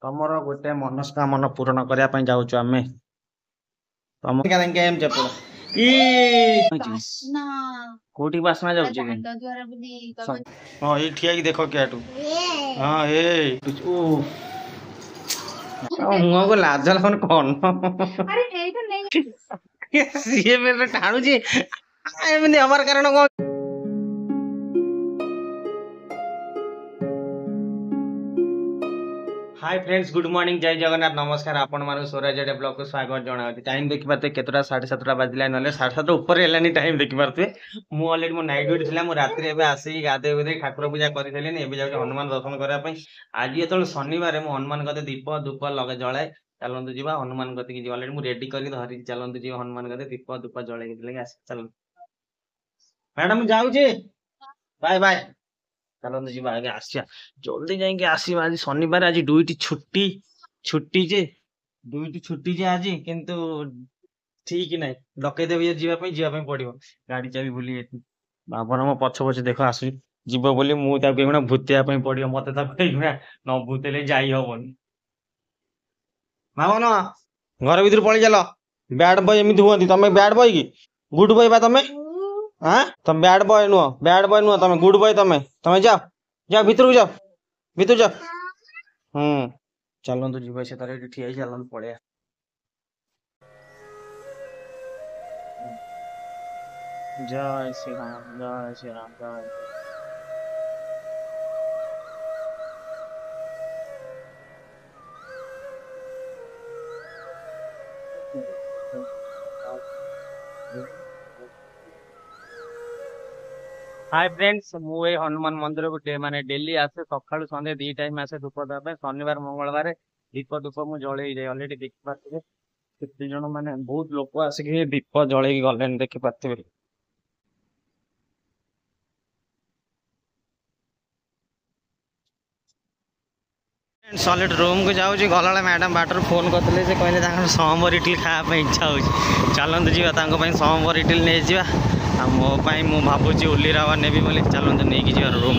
ତମର ଗୋଟେ ମନସ୍କାମନା ପୂରଣ କରିବା ପାଇଁ ଯାଉଛୁ ଆମେ। ତମ କେମ ଚପଲ ଇ କୋଉଠି ବାସ୍ନା ଯାଉଛି କି? ହଁ ଏଇ ଠିଆ ହେଇକି ଦେଖ କିଆଠୁ। ହଁ ଏଇ ମୁହଁକୁ ଲାଜ ଲାଗୁନି କଣ? ସିଏ ଟାଣୁଛି ଏମିତି ହବାର କାରଣ କଣ? हाय फ्रेंड्स गुड मॉर्निंग जय जगन्नाथ नमस्कार आपण मानक स्वराज ब्लॉग को स्वागत जनावती टाइम देखि पारते केतरा 7:30 बाजिला नले 7:30 ऊपर हेलानी टाइम देखि पारते मु ऑलरेडी मो नाइट ड्यूटी थिला मु रात्रि एबे आसी गादे बेदे ठाकुर पूजा करि देलेनी एबे जाउ हनुमान दर्शन करिया पई आज एतल शनिवार मु हनुमान गते दीप धूप लगे जळाए चलंतु जीवा हनुमान गते की ऑलरेडी मु रेडी करि धरि चलंतु जीवा हनुमान गते दीप धूप जळे गेले आसी चल मैडम जाउ छी बाय बाय चलते जी आगे आसिया जल्दी जाएंगे आसवा आज शनिवार आज दुईटी छुट्टी छुट्टी जे दुईटी छुट्टी जे आज किंतु ठीक ना डकई देवी जीवाई पड़ो गाड़ी चाबी भूली बाबन मो पछ पछ देख आसु जीव बोली मुझे भूतिया पड़ो मत न भूतेले जाई हबनी बाबन घर भीतर पलि चल बैड बॉय एमती हुआ तुम बैड बॉय की गुड बॉय बा तुम हाँ तुम बैड बॉय नुह तुम गुड बॉय तुम जाओ जाओ भीतर जाओ चलतु जीव से तार ठिया चलतु पड़े जय श्री राम जय श्री राम जय हाय फ्रेंड्स मु हनुमान मंदिर को माने डेली आसे सकाळु संध्या दी टाइम आसे धूप देबे शनिवार मंगलवार दीप धूप मु जळेई जाय ऑलरेडी देखि पाथिबे केते जण माने बहुत लोक आसे दीप जळेई गलेन देखि पाथिबे सॉलिड रूम को जाऊँ गला मैडम बाटर फोन करते से कहले सोमवार इडली खाया इच्छा हो चलते जी सोमवार इडली नहीं जा मोपाई मु भावुची उल्ली रावा नेबी बोली चलते नहीं जा रूम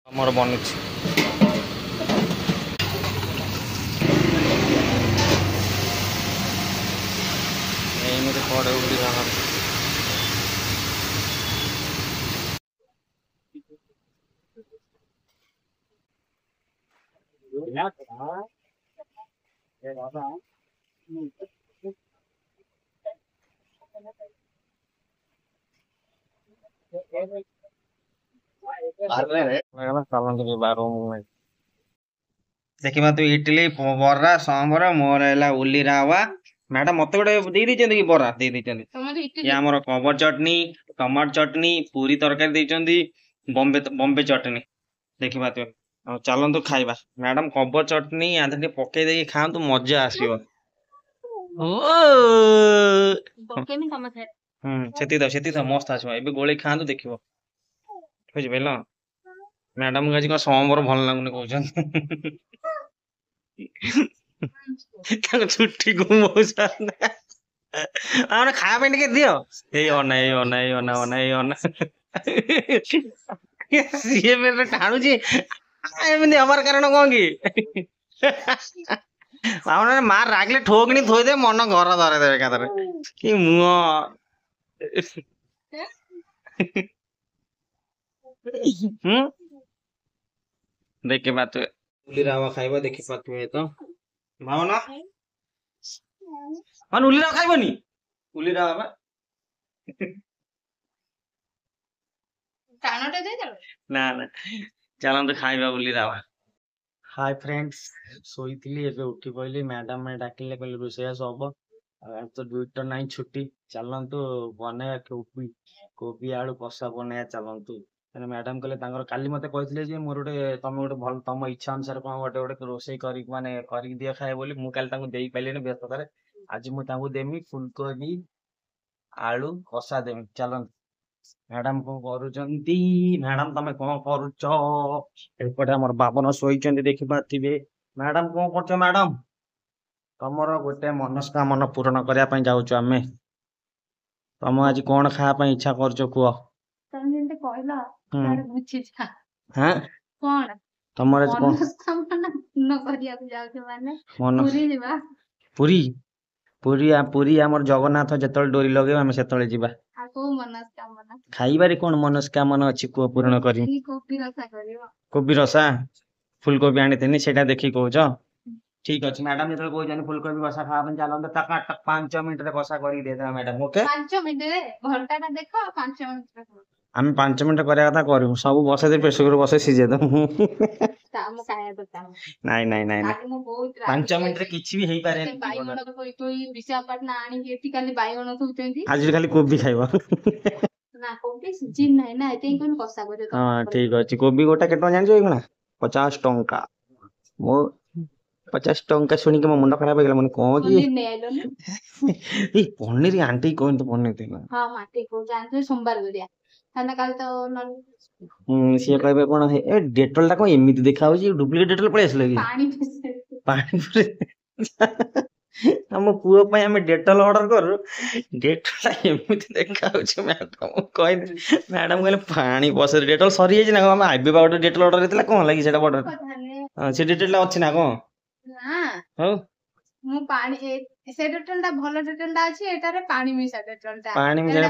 मोर बनुच पड़े उल्ली रावा देखा तू इडली बरा सांबर मोर है उल्ली रावा मैडम मत गोटे दे बरा दे आमर कवर चटनी टमाटो चटनी पूरी तरकारी देती बम्बे बम्बे चटनी देखा तु चलतु खाइबा मैडम कवर चटनी आधे पकई दे खातु मजा आसो से मस्त आस गोले खातु देख बुझिपाल मैडम आज कौन सोमवार भल लगुनि कहते छुट्टी को मौसा खाया टे दियो ये अना ये अना ये अना अना ये अना सी मेरे टाणुची एमती हमार कारण कौन कि मार रागले ठोकनी थोई दे मन घर धरे देवे एकाथरे कि मुह देखे बात उल्ली रावा खाइबा देखि पाथुए तो भावना मान उल्ली रावा खाइबनी उल्ली रावा बा टाणटे दे चल ना ना चलंत खाइबा उल्ली रावा हाय फ्रेंड्स सोईथिली एबे उठी पइली मैडम ने डाकिले कहले रोसैया सब तो दुईटा नहीं छुट्टी चलंतु बने कोबी आलू कषा बने चलंतु मैडम कहले काली मते कहथिले जे मोर गोटे तमे गोटे भल तम इच्छा अनुसार कौन गोटे गोटे रोसई करी माने करी दिया खाए बोली मु काली तांको देई पाइलेनी व्यस्ततारे आज मु तांको देमी फुलकोबी आलू कषा देमी चलंतु मैडम कौन करुचंती मैडम तमे कौन करुच एपटे हमर बाबन सोईचंती देखि पाथिबे मैडम कौन करछ मैडम तमर गोटे मनस्कामना पूर्ण करिया पई जाउछु आमे तम आज कौन खाया पई इच्छा करछ कुओ तमे जेंते कहला तार बुझी जा हां कोन ତମର ଆଜି କଣ ମନସ୍କାମନା ପୂର୍ଣ୍ଣ କରିବାକୁ ଯାଉଛୁ ମାନେ ମନ ପୁରୀ ଯିବା। ପୁରୀ ପୁରୀ ଆମର ଜଗନ୍ନାଥ ଯେତେବେଳେ ଡୋରି ଲଗେଇବ ଆମେ ସେତେବେଳେ ଯିବା। ଆଉ କୋଉ ମନସ୍କାମନା? ଖାଇବାରେ କଣ ମନସ୍କାମନା ଅଛି କୁହ ପୂରଣ କରିବି? ଏଇ କୋବି ରସା କରିବ। କୋବି ରସା ଫୁଲକୋବି ଆଣିଥିଲି ସେଇଟା ଦେଖିକି କହୁଛ? ଠିକ ଅଛି ମ୍ୟାଡାମ ଯେତେବେଳେ କହୁଛନ୍ତି ଫୁଲକୋବି କଷା ଖାଇବା ପାଇଁ ଚାଲନ୍ତୁ 5 ମିନିଟରେ କଷା କରିକି ଦେଇଦେବା ମ୍ୟାଡାମ। ଓକେ 5 ମିନିଟରେ ଘଣ୍ଟାଟା ଦେଖ 5 ମିନିଟରେ କର। ଆମେ 5 ମିନିଟ କରିବା କଥା କରିବୁ ସବୁ ବସେଇ ପ୍ରେସର କୁକର ବସେଇ ସିଝେଇ ଦବୁ। ଆମ ଖାଇବା କଥା ନାଇଁ ନାଇଁ ନାଇଁ ନାଇଁ କାଲି ମୁଁ ବହୁତ 5 ମିନିଟରେ କିଛି ବି ହେଇପାରେନି। ବାଇଗଣ ବିଶାଖାପାଟଣା ଆଣିକି ଏଠି ଖାଲି ବାଇଗଣ ଥଉଛନ୍ତି। ଆଜି ଖାଲି କୋବି ଖାଇବ। ନା କୋବି ସିଜିନ ନାହିଁ ନା ଏତେ କଣ କଷା କରିବ। ହଁ ଠିକ ଅଛି କୋବି ଗୋଟା କେତେ ଟଙ୍କା ଜାଣିଛ ଏଇନା? 50 ଟଙ୍କା। ମୋ 50 ଟଙ୍କା ଶୁଣିକି ମୋ ମୁଣ୍ଡ ଖରାପ ହେଇଗଲା ମାନେ କଣ କି ପନିର ନେଇ ଆଇଲନି। ଏଇ ପନିର ଆଣ୍ଟି କୁହନ୍ତୁ ପନିର ଦେଲା। ହଁ ମାଟି କହୁଛି ସୋମବାର କରିବା କାରଣ କାଲି ତ ସିଏ କହିବେ କଣ ଏ ଡେଟଲ ଟା କଣ ଏମିତି ଦେଖା ହଉଛି ଡୁପ୍ଲିକେଟ ଡେଟଲ ପଳେଇ ଆସିଲା କି? ପାଣି ଆମ ପୁଅ ପାଇଁ ଆମେ ଡେଟଲ ଅର୍ଡର କରୁ ଡେଟଲ ଟା ଏମିତି ଦେଖା ହଉଛି ମ୍ୟାଡାମ କହିଲି ମ୍ୟାଡାମ କହିଲେ ପାଣି ବସେ ଡେଟଲ ସରିଯାଇଛି ନା କଣ ଏବେ ବା ଗୋଟେ ଡେଟଲ ଅର୍ଡର ହେଇଥିଲା କଣ ଲାଗି ସେଟା ଅର୍ଡର ସେ ଡେଟଲ ଟା ଅଛି ନା କଣ? ନା ହଉ ମୁଁ ପାଣି ସେ ଡେଟଲ ଟା ଭଲ ଡେଟଲ ଟା ଅଛି ଏଟାରେ ପାଣି ମିଶା ଡେଟଲ ଟା ପାଣି ମିଶା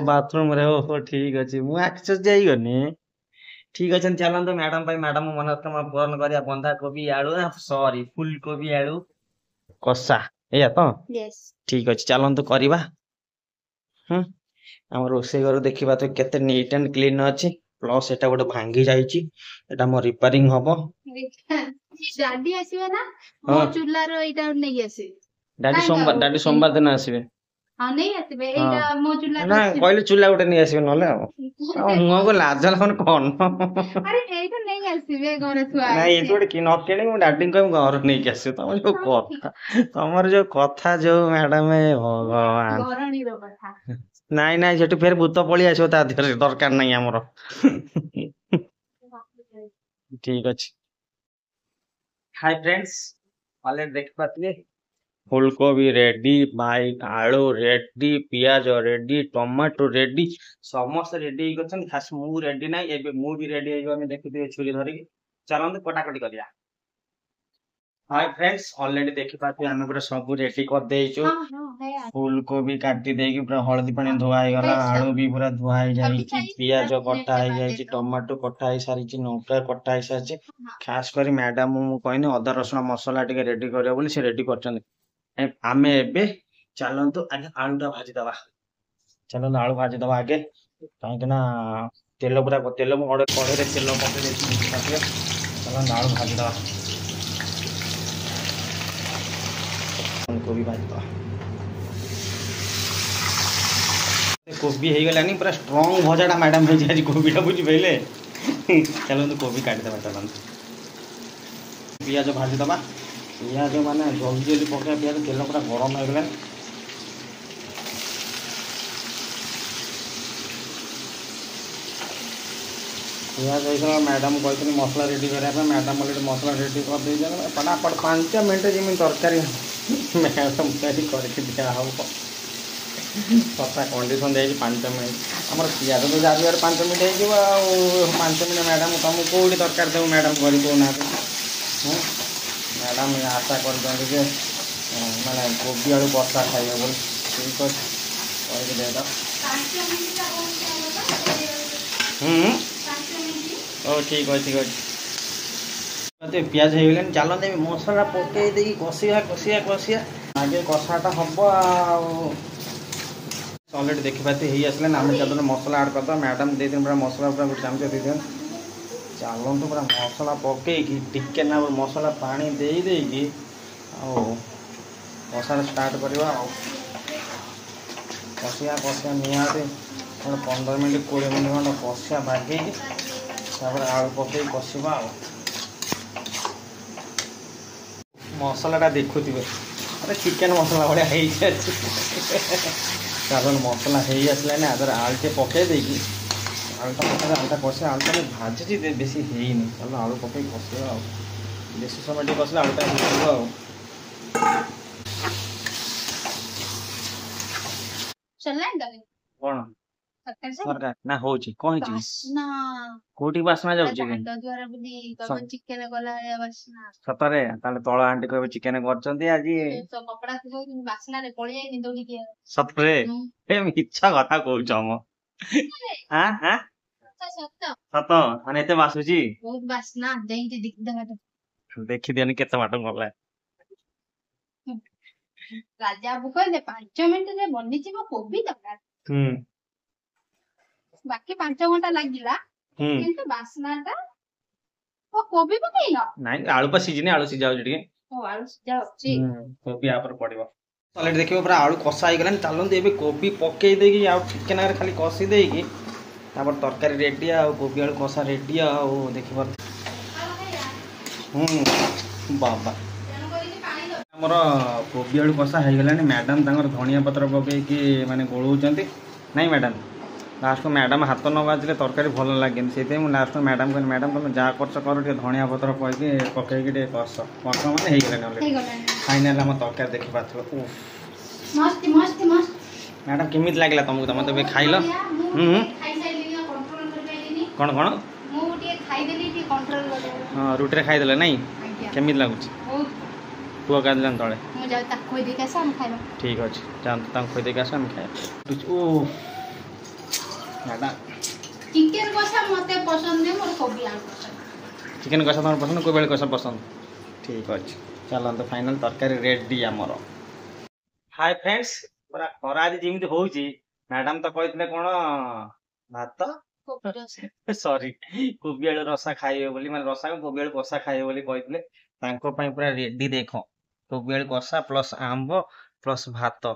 ବାଥରୁମ ରେ ଓହୋ ଠିକ ଅଛି ମୁଁ ଆକ୍ସେସ ଯାଇଗନି। ଠିକ ଅଛି ଚାଲନ୍ତୁ ମ୍ୟାଡାମ ପାଇଁ ମ୍ୟାଡାମ ମନସ୍କାମନା ପୂରଣ କରିବା ବନ୍ଧାକୋବି ଆଳୁ ସରି ଫୁଲକୋବି ଆଳୁ କଷା ଏଇଆ ତ ଠିକ ଅଛି ଚାଲନ୍ତୁ କରିବା। ଆମ ରୋଷେଇ ଘର ଦେଖିବା ତ କେତେ ନିଟ୍ ଆଣ୍ଡ କ୍ଲିନ ଅଛି ପ୍ଲସ ଏଟା ଗୋଟେ ଭାଙ୍ଗି ଯାଇଛି ଏଟା ମୋ ରିପାରିଂ ହବ। ଡାଡି ଆସିବେ ନା ମୋ ଚୁଲାର ଏଇଟା ନେଇକି ଆସିବେ। ଡାଡି ସୋମବାର ଦିନ ଆସିବେ। ହଁ ନେଇ ଆସିବେ ଏଇଟା ମୋ ଚୁଲା ନା କହିଲେ ଚୁଲା ଗୋଟେ ନେଇ ଆସିବେ ନହେଲେ ଆଉ ମୁହଁକୁ ଲାଜ ଲାଗୁନି କଣ ଆରେ ଏଇଟା ନେଇ ଆସିବେ ଘରେ ଥୁଆ ନାଇଁ ଏଇଠୁ ଗୋଟେ ନ କିଣିକି ମୁଁ ଡାଡିଙ୍କୁ କହିବି ଘରୁ ନେଇକି ଆସିବ ତମର ଯୋଉ କଥା ଯୋଉ ମ୍ୟାଡାମ ଭଗବାନ ଘରଣୀର କଥା। ନାଇଁ ନାଇଁ ସେଠୁ ଫେର ଭୂତ ପଳେଇ ଆସିବ ତା ଦେହରେ ଦରକାର ନାହିଁ ଆମର। ଠିକ ଅଛି ହାଇ ଫ୍ରେଣ୍ଡସ୍ ऑलरेडी ଦେଖିପାରୁଥିବେ फुलकोबी रेडी आलू रेडी पियाज रेडी टमाटो रेडी समस्त रेडी खास मु रेडी ना मु भी रेडी देखिए छुरी धरिकी चलते कटाकटी करिया। हाय फ्रेंड्स ऑलरेडी देखिपारे आम पूरा सब रेडी कर देइछु फुलकोबी काटी देकी पूरा हळदी पानी धुआ हो गला आलू भी पूरा धुआ हो जाई पियाज कटा हो जाई टमाटो कटा हो सारी लंका कटा हो सारी खास कर मैडम मु कहनी अदा रसुण मसला टिके रेडी करियो बोली से रेडी करछन आमे एबे चलंतु आगे आलूटा भाजी दबा चलंतु आलू भाजी दबा आगे कहीं ना तेल पूरा तेल कड़े तेल पकड़े चलंतु आलू भाजी दबा कोबी भाजी दबा कोबी हो गलानी पूरा स्ट्रांग भजाटा मैडम हो जाए कोबीटा बुझी पाइले चलते कोबी काटी दबा चलते पियाज भाजी दबा पियाज माने जल्दी जल्दी पका पियाज तेल पूरा गरम हो गला पियाज हो मैडम कहते मसला रेडी करने मैडम अलरेडी मसला रेडी कर दे फटाफट 5 मिनट जमी तरकारी मैडम रेडी करके दिया हम सफा कंडीशन दे 5 मिनट आम पियाज तो जाए 5 मिनट हो 5 मिनट मैडम तुमको कौटी तरकारी देव मैडम कर कहना मैडम आशा कर माने कोबी आलू बसा खाइए बोल ठीक अच्छे देद ओ ठीक अच्छे पियाज हो गला चलते मसला पकई दे कषिया कषिया कषिया आगे कषाटा हम अलरेडी देखिपाते ही आसला आम चलते मसला आड करदा मैडम दे दिन पूरा मसला पूरा गोटे चामच दे दिन चलते पूरा मसला पकईकि टिके ना मसला पानी दे देकी कषा स्टार्ट करवा कषिया कषिया निहाती 15 मिनट 20 मिनट खंड कषिया बागे आलू पकई कषा मसलाटा देखुवे अरे चिकेन मसला भाया चलो मसला हो आसला ना आदर आलू पकई देकी आलूटा पकड़ आलूटा कषे आलूटा भाजी बेसी है चलो आलू पकई कषा बेसी समय कषले आलूटा कौन सरकार ना होची कौन कोठी बासना जाउची कि दांत द्वारा बुद्धि कब चिकन गला है बासना सतरे ताले तळ आंटी कहबे चिकन करचंती आजी तो कपड़ा को बासना रे पड़ी जाई दौड़ी के सतरे ए इच्छा कथा कहउछ हम हां हां सत्य सत अने एते बासुची बहुत बासना जाई ते दिख देखि दियनी केते बाटो गला राजा बाबू कहले 5 मिनिट रे बनी जीव कोबी तक बाकी 5 घंटा लागिला किंतु बासनाटा ओ कोबी पकेइला नाइ आलू पा सीजने आलू सीजाउ जटी ओ आलू सीजा अछि कोबी आ पर पड़िबो सलेट देखिबो पूरा आलू कसा आइ गलान चालन देबे कोबी पकेइ देगी आ चिकन आरे खाली कसी देगी तापर तरकारी रेडी आ कोबी आलू कसा रेडी आ देखिबो बाबा हमर कोबी आलू कसा है गलानी मैडम तांगर धनिया पत्र पके कि माने गोळौचंती नाही मैडम लास्ट को मैडम हाथ न बाजिले तरकारी भल लगे से लास्ट को मैडम कहनी मैडम तुम जहाँ कर धनिया पत्र पकई पकईकि कस कस मैंने हो फाइनाल आम तरकारी देखी पार्थ मैडम केमी लगे तुमको तुम तो खाइल कौन कौन हाँ रुटी खाईदे ना केमी लगुच पुआ का तले ठीक अच्छे जातु खोदे आस खाए चिकन कषा मते पसंद है मोर कोबी आलू पसंद चिकन कषा तुम पसंद कोबी कषा पसंद ठीक अच्छे चलो तो फाइनल तरकारी रेडी आमर हाय फ्रेंड्स पूरा खरा आज जमी होची मैडम तो कहते कौन भात सॉरी कोबी आलू रसा खाइबे बोली माने रसा को कोबी आलू कषा खाइबे बोली कहते तांको पई पूरा रेडी देखो कोबी आलू कषा प्लस आंब प्लस भात आ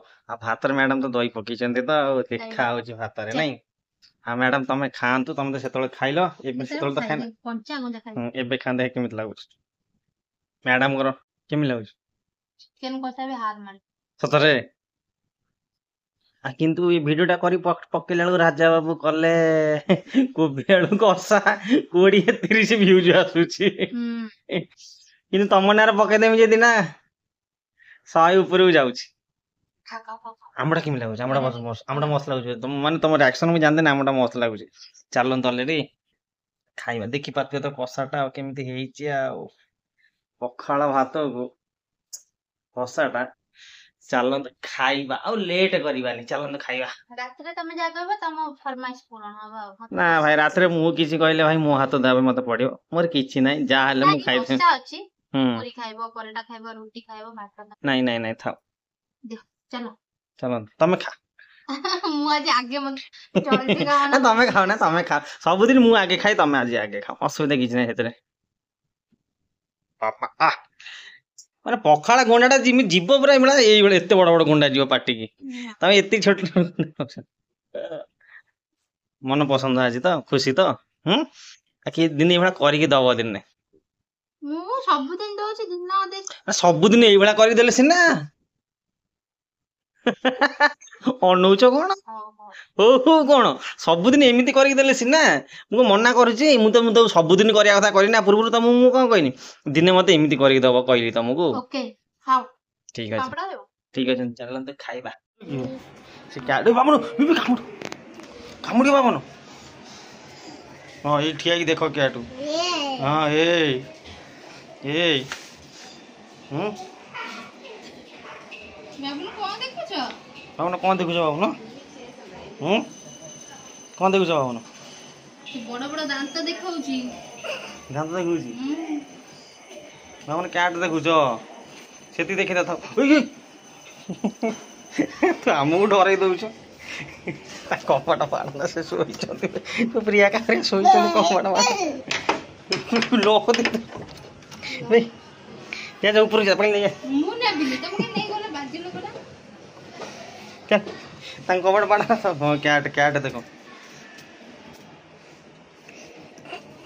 भात मैडम तो दही पकईचंती तो देखा होची भात रे नहीं हाँ मैडम तमें खातु तुम तो से खाइल तो खाना एबे खान देख केमित लागुच मैडम करो केमित लागुच चिकन कषा भी हार मार सतरे आ किंतु ये वीडियोटा करी पकेला राजा बाबू कले कोबी आलू कषा 20-30 व्यूज आसुची किंतु तम नार पके देमी जदी ना 100 ऊपर जाउची आमड़ा केमी लागुच आमड़ा मस्त लागुच तुम माने तुम रिएक्शन में जानते ना आमड़ा मस्त लागुच चलन तले रे खाइबा देखि पाते तो कषाटा केमिति हेइची आ पखाळ भात को कषाटा चलन तो खाइबा आ लेट करिबानी चलन तो खाइबा रात रे तमे जा कहबा तम फरमाइश पूर्ण हबा ना भाई रात रे मु किछि कहले भाई मो हाथ दाबे मते पड़ियो मोर किछि नै जा हले मु खाइ छै अछि पूरी खाइबो परोटा खाइबो रोटी खाइबो भात नहीं नहीं नहीं था चलो चलो तमे खा मु आज आगे मन जल्दी खाओ तमे खाओ ना तमे खा सब दिन मु आगे खाई तमे आज आगे खाओ असुविधा किछ नै हेतरे पापा आ माने पखाळा गोंडाटा जिमि जीव पुरा एमला एई बेले एते बड़ बड़ गोंडा जीव पार्टी की तमे एते छोट मन पसंद आज तो खुशी तो कि दिन एभला करि के दबो दिन ने मु सब दिन दोछि दिन ना देख सब दिन एई बेला करि देले सिना अनौच कौन हो कौन सबुदिन एमती करदेले सीना मुझे मना करुच्ची मुझे सबुदिन करने कथा करना पूर्व तुमको कौन कहनी दिने मत एमती करदब कहली तुमको ठीक अच्छे ठीक अच्छे चलते खाइबा कामुड़ी बाबन हाँ ये ठिया देख क्याटू हाँ बाबन कौन देखुच बाबन कौन देखुच बाबन बड़ बड़ दांत देखाउची दांत देखुची बाबन क्याट देखुच सेती देखि था तू आमको डर दौच कपट पाड़ना से शोई तू प्रिया का शोई कपट पाड़ लोक नहीं ऊपर जा पानी नहीं मु ने बिले तुमके नहीं गले बाजी लोकटा क्या तंग कपट पाड़ा हां कैट कैट देखो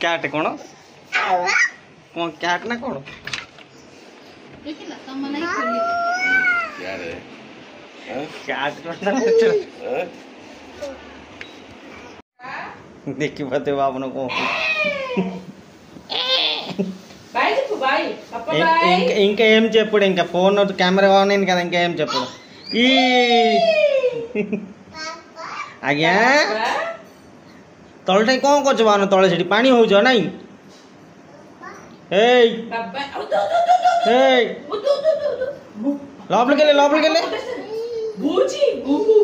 कैट कोन कौन कैट ना कोन देखिला तम नहीं खोली क्या रे कैट मतलब देखि बते आपन को बाय देखो बाय पापा बाय इंका एम చెప్పుడు ఇంకా ఫోన్ కెమెరా ఆన్ అయింది కదా ఇంకా ఏం చెప్పుడు ఈ आज्ञा ତଳଟା କଣ କରୁଛ ବାବନ ତଳେ ସେଠି ପାଣି ହଉଛ ନାଇଁ ଏଇ ବାବା ଆଉ ଦो ଏଇ ଦो ଲବଲ କେଲେ ବୁଝି ବୁହୁ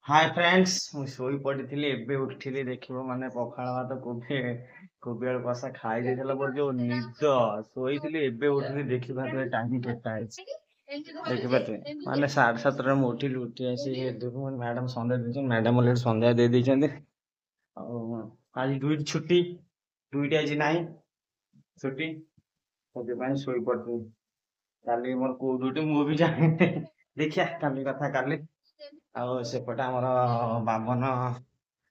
ହାଇ ଫ୍ରେଣ୍ଡସ୍ ମୁଁ ଶୋଇ ପଡ଼ିଥିଲି ଏବେ ଉଠିଲି ଦେଖିବ ମାନେ ପଖାଳ ଭାତ କୋବି ଆଳୁ କଷା ଖାଇ ଦେଇଥିଲା ପରେ ଯୋଉ ନିଦ ଶୋଇଥିଲି ଏବେ ଉଠିଲି ଦେଖିପାରୁଥିବେ ଟାଇମ୍ କେତେଟା ହେଇଛି ଦେଖିପାରୁଥିବେ ମାନେ 7:30 ମୁଁ ଉଠି ଆସି ଦେଖୁ ମ୍ୟାଡାମ ସନ୍ଧ୍ୟା ଦେଇଛନ୍ତି ମ୍ୟାଡାମ ଅଲରେଡି ସନ୍ଧ୍ୟା ଦେଇ ଦେଇଛନ୍ତି ଆଉ ଆଜି ଦୁଇଟି ଆଜି ନାହିଁ ଛୁଟି ସେଥିପାଇଁ ଶୋଇ ପଡ଼ିଥିଲି କାଲି ମୋର କୋଉ ଡ୍ୟୁଟି ମୁଁ ବି ଜାଣିନି ଦେଖିଆ କାଲି କଥା କାଲି ଆଉ ସେପଟେ ଆମର ବାମନ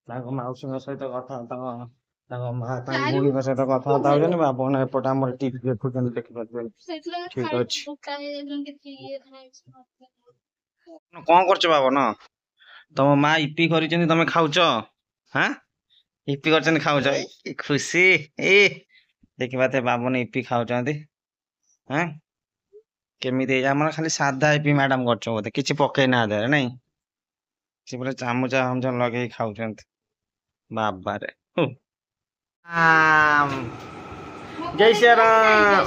ତାଙ୍କ ମାଉସୀଙ୍କ ସହିତ ତାଙ୍କ ମା ତାଙ୍କ ଭଉଣୀଙ୍କ ସହିତ କଥାବାର୍ତ୍ତା ହଉଛନ୍ତି ବାବନ ଏପଟେ ଆମର ଟିଭି ଦେଖୁଛନ୍ତି ଦେଖିପାରୁଛନ୍ତି ଠିକ ଅଛି କଣ କରୁଛ ବାବନ ତମ ମା ଇପି କରିଛନ୍ତି ତମେ ଖାଉଛ ହାଁ ଇପି କରିଛନ୍ତି ଖାଉଛ କି ଖୁସି ଦେଖିପାରୁଥିବେ ବାବନ ଇପି ଖାଉଛନ୍ତି ହାଁ କେମିତି ଆମର ଖାଲି ସାଧା ଇପି ମ୍ୟାଡାମ କରୁଛ ବୋଧେ କିଛି ପକେଇ ନା ଦେହରେ ନାଇଁ ସେ ପୁରା ଚାମଚ ଲଗେଇ ଖାଉଛନ୍ତି ବାବାରେ ଜୟ ଶ୍ରୀରାମ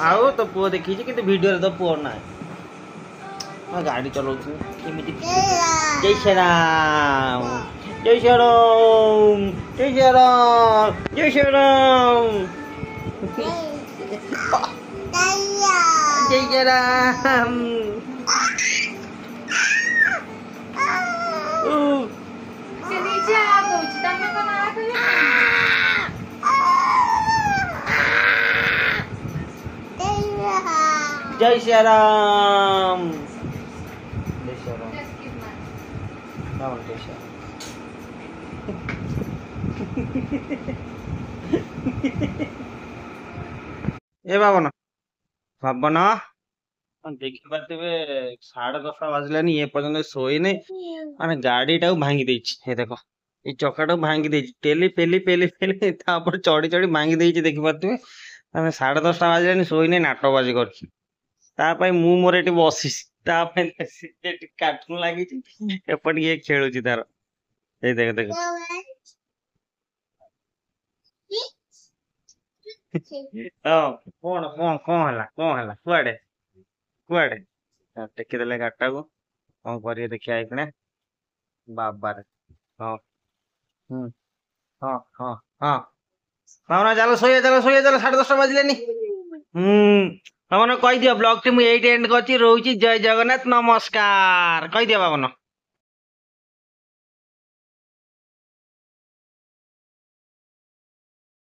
ଆଉ ତୋ ପୁଅ ଦେଖିଛି କିନ୍ତୁ ଭିଡିଓରେ ତ ପୁଅ ନାହିଁ ଗାଡି ଚଲାଉଛୁ କେମିତି ଜୟ ଶ୍ରୀରାମ ଜୟ ଶ୍ରୀରାମ ଜୟ ଶ୍ରୀରାମ ଜୟ ଶ୍ରୀରାମ जय राम ସେ ନିଜେ ଆ କହୁଛି ତମେ କଣ ଆ କହିବ जय श्री राम जय श्री राम राम जय श्री ए बाबन बाबन ଦେଖିପାରୁଥିବେ 10:30 ବାଜିଲାନି ଏ ପର୍ଯ୍ୟନ୍ତ ଶୋଇନି ମାନେ ଗାଡିଟାକୁ ଭାଙ୍ଗି ଦେଇଛି ଏ ଦେଖ ଏଇ ଚକାଟାକୁ ଭାଙ୍ଗି ଦେଇଛି ପେଲି ତାପରେ ଚଢି ଭାଙ୍ଗି ଦେଇଛି ଦେଖିପାରୁଥିବେ ଆମେ 10:30 ବାଜିଲାନି ଶୋଇନି ନାଟ ବାଜି କରିଛି ତା ପାଇଁ ମୁଁ ମୋର ଏଠି ବସିଛି ତା ପାଇଁ ଏଠି କାର୍ଟୁନ ଲାଗିଛି ଏପଟେ ଇଏ ଖେଳୁଛି ତାର ଏଇ ଦେଖ କଣ ହେଲା କୁଆଡେ ଟେକିଦେଲେ ଗାଡିଟାକୁ କଣ କରିବେ ଦେଖିବା ଏଇଖିଣା ବାବାରେ ହଁ ଭାବନା ଚାଲ ଶୋଇବା 10:30 ବାଜିଲେନି ଭାବନା କହିଦିଅ ବ୍ଲଗଟି ମୁଁ ଏଇଠି ଏଣ୍ଡ କରୁଛି ରହୁଛି ଜୟ ଜଗନ୍ନାଥ ନମସ୍କାର କହିଦିଅ ଭାବନା